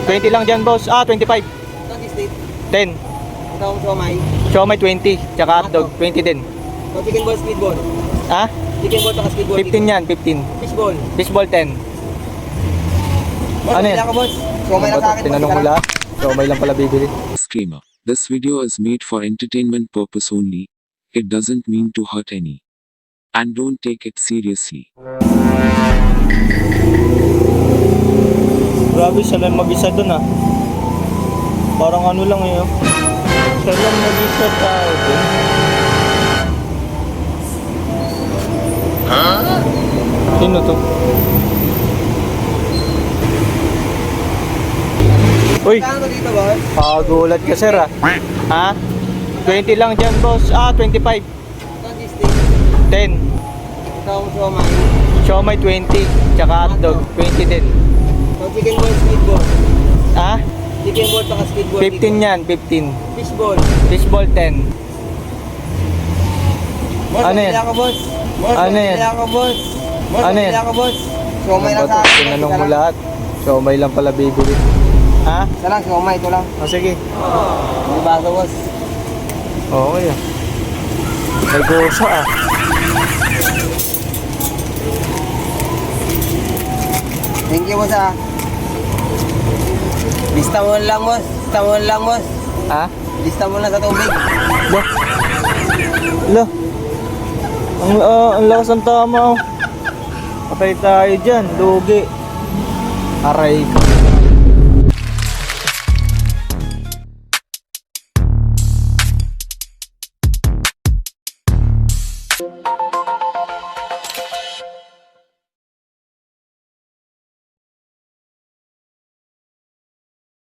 20 lang dyan, boss. 25. 10. Ito ang siomay. Siomay 20. Tsaka hotdog, 20 din. So, chicken ball, squid ball. Ha? Chicken ball, saka squid ball. 15 yan, 15. Fish ball. Fishball 10. Boss, Ano yan? ka, boss. Siomay lang sa akin. Tinanong mo lahat. Siomay lang pala bibili. Disclaimer. This video is made for entertainment purpose only. It doesn't mean to hurt any. And don't take it seriously. Grabe, siya lang mag-isa dun ah. Parang ano lang eh. Siya lang mag-isa tao dun. Sino to? Uy! Kano dito, boss? Pagulat ka sir ah. Ha? 20 lang dyan boss. 25. Ito ang steak. 10. Ito ang siomay. Siomay 20. Tsaka hotdog 20 din. So, chicken ball, squid ball. Ha? Chicken ball, saka squid ball. 15 yan, 15. Fish ball. Fishball 10. Boss, Ano yan? pili ako, boss. Boss, Ano yan? pili ako, boss. Boss, Ano pili yan? ako, boss. Siomay lang sa akin. Tinanong mo lahat. Siomay lang pala bibili. Ha? Isa lang, siomay. Ito lang. Sige. May baso, boss. Okay ah. May gusa ah. Thank you, boss, ah. Lista mo lang, boss. Lista mo lang, boss. Ha? Lista mo lang sa tubig. Lo. Lo. Ang lakas ng tama oh. Patay tayo dyan. Lugi. Aray ka.